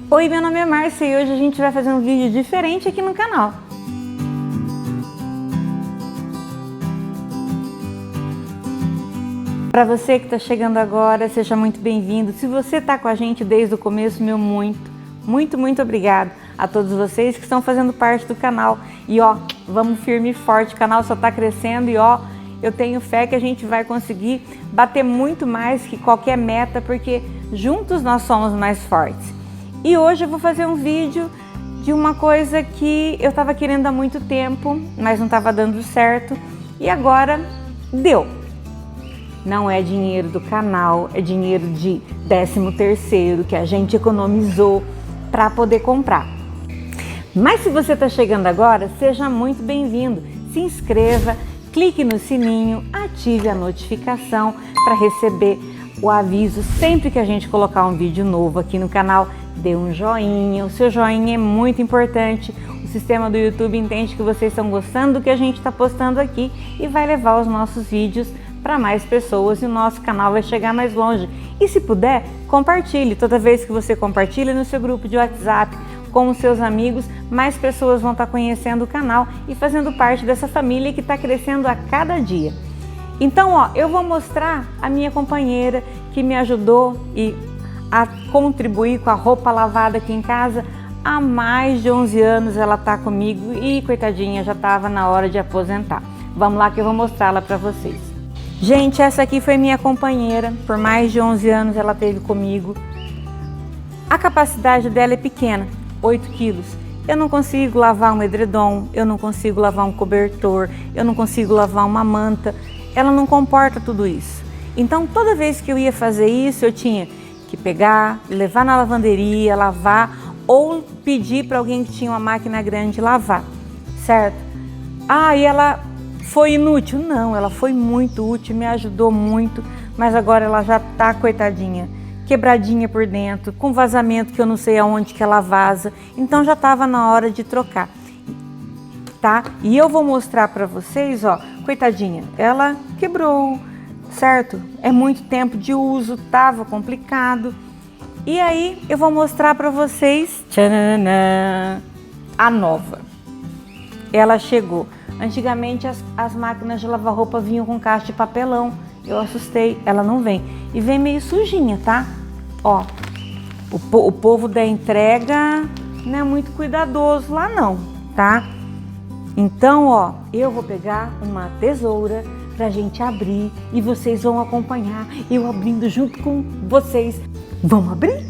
Oi, meu nome é Márcia e hoje a gente vai fazer um vídeo diferente aqui no canal. Para você que está chegando agora, seja muito bem-vindo. Se você está com a gente desde o começo, meu muito obrigado a todos vocês que estão fazendo parte do canal. E ó, vamos firme e forte, o canal só está crescendo e ó, eu tenho fé que a gente vai conseguir bater muito mais que qualquer meta, porque juntos nós somos mais fortes. E hoje eu vou fazer um vídeo de uma coisa que eu estava querendo há muito tempo, mas não estava dando certo e agora deu. Não é dinheiro do canal, é dinheiro de 13º que a gente economizou para poder comprar. Mas se você está chegando agora, seja muito bem-vindo. Se inscreva, clique no sininho, ative a notificação para receber o aviso sempre que a gente colocar um vídeo novo aqui no canal. Dê um joinha, o seu joinha é muito importante. O sistema do YouTube entende que vocês estão gostando do que a gente está postando aqui e vai levar os nossos vídeos para mais pessoas e o nosso canal vai chegar mais longe. E se puder, compartilhe. Toda vez que você compartilha no seu grupo de WhatsApp com os seus amigos, mais pessoas vão estar conhecendo o canal e fazendo parte dessa família que está crescendo a cada dia. Então, ó, eu vou mostrar a minha companheira que me ajudou a contribuir com a roupa lavada aqui em casa. Há mais de 11 anos ela está comigo e, coitadinha, já estava na hora de aposentar. Vamos lá que eu vou mostrá-la para vocês. Gente, essa aqui foi minha companheira, por mais de 11 anos ela esteve comigo. A capacidade dela é pequena, 8 quilos. Eu não consigo lavar um edredom, eu não consigo lavar um cobertor, eu não consigo lavar uma manta. Ela não comporta tudo isso. Então, toda vez que eu ia fazer isso, eu tinha que pegar, levar na lavanderia, lavar ou pedir para alguém que tinha uma máquina grande lavar, certo? Ah, e ela foi inútil? Não, ela foi muito útil, me ajudou muito, mas agora ela já tá, coitadinha, quebradinha por dentro, com vazamento que eu não sei aonde que ela vaza, então já estava na hora de trocar, tá? E eu vou mostrar para vocês, ó, coitadinha, ela quebrou, certo? É muito tempo de uso, tava complicado. E aí eu vou mostrar para vocês, tchananã, a nova. Ela chegou. Antigamente as máquinas de lavar roupa vinham com caixa de papelão. Eu assustei, ela não vem. E vem meio sujinha, tá? Ó, o povo da entrega não é muito cuidadoso lá não, tá? Então, ó, eu vou pegar uma tesoura pra gente abrir e vocês vão acompanhar eu abrindo junto com vocês. Vamos abrir?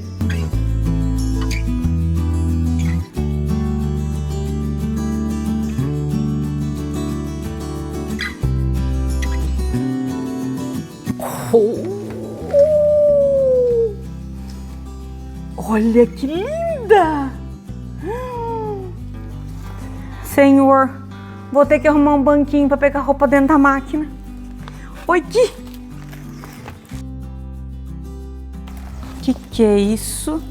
Olha que linda! Senhor, vou ter que arrumar um banquinho para pegar roupa dentro da máquina. Oi, que é isso?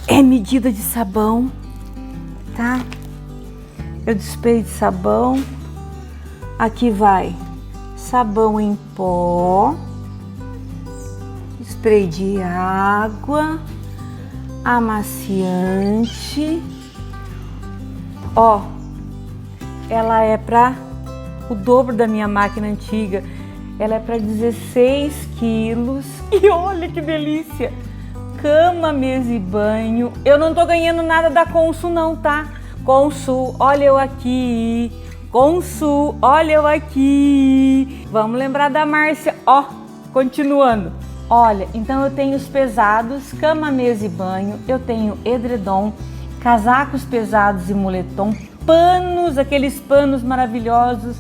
É medida de sabão, tá? Eu despei de sabão. Aqui vai sabão em pó, spray de água, amaciante. Ó, ela é para o dobro da minha máquina antiga. Ela é para 16 quilos. E olha que delícia! Cama, mesa e banho. Eu não tô ganhando nada da Consul não, tá? Consul, olha eu aqui. Consul, olha eu aqui. Vamos lembrar da Márcia. Ó, continuando. Olha, então eu tenho os pesados, cama, mesa e banho. Eu tenho edredom, casacos pesados e moletom, panos, aqueles panos maravilhosos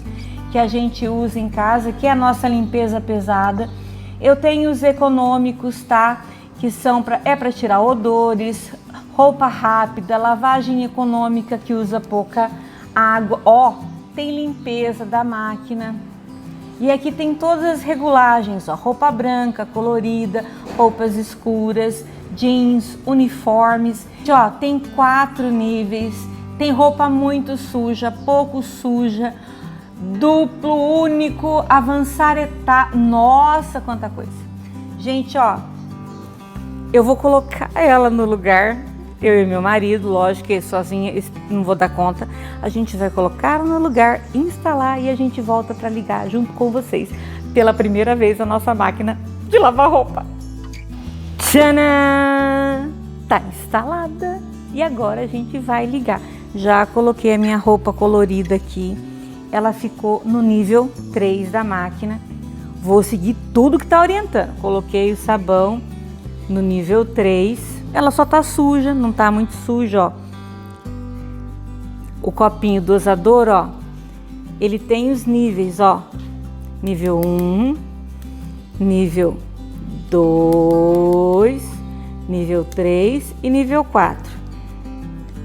que a gente usa em casa, que é a nossa limpeza pesada. Eu tenho os econômicos, tá? Que são para tirar odores, roupa rápida, lavagem econômica que usa pouca água. Ó, tem limpeza da máquina. E aqui tem todas as regulagens, ó, roupa branca, colorida, roupas escuras, jeans, uniformes. Ó, tem 4 níveis, tem roupa muito suja, pouco suja, duplo, único, avançar etapa. Nossa, quanta coisa. Gente, ó, eu vou colocar ela no lugar, eu e meu marido, lógico que sozinha não vou dar conta. A gente vai colocar ela no lugar, instalar e a gente volta para ligar junto com vocês. Pela primeira vez a nossa máquina de lavar roupa. Tcharam! Tá instalada e agora a gente vai ligar. Já coloquei a minha roupa colorida aqui. Ela ficou no nível 3 da máquina. Vou seguir tudo que tá orientando. Coloquei o sabão no nível 3. Ela só tá suja, não tá muito suja, ó. O copinho dosador, ó, ele tem os níveis, ó. Nível 1, nível 2, nível 3 e nível 4.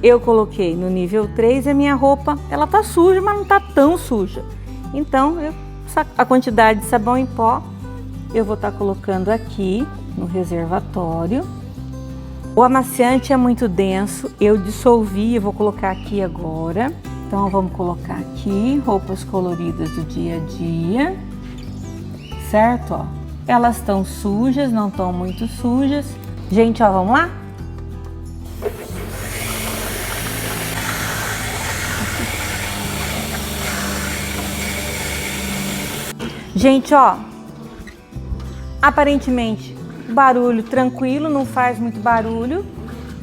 Eu coloquei no nível 3 e a minha roupa, ela tá suja, mas não tá tão suja. Então, a quantidade de sabão em pó, eu vou estar colocando aqui no reservatório. O amaciante é muito denso, eu dissolvi, eu vou colocar aqui agora. Então, vamos colocar aqui roupas coloridas do dia a dia, certo? Ó, elas estão sujas, não estão muito sujas. Gente, ó, vamos lá? Gente, ó, aparentemente barulho tranquilo, não faz muito barulho,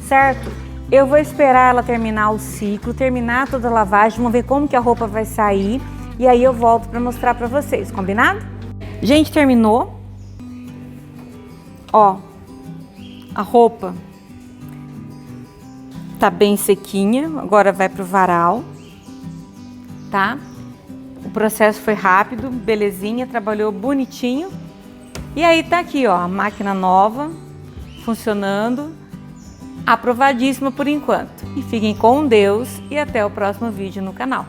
certo? Eu vou esperar ela terminar o ciclo, terminar toda a lavagem, vamos ver como que a roupa vai sair e aí eu volto para mostrar para vocês, combinado? Gente, terminou. Ó, a roupa tá bem sequinha, agora vai pro varal, tá? O processo foi rápido, belezinha, trabalhou bonitinho. E aí tá aqui, ó, a máquina nova, funcionando, aprovadíssima por enquanto. E fiquem com Deus e até o próximo vídeo no canal.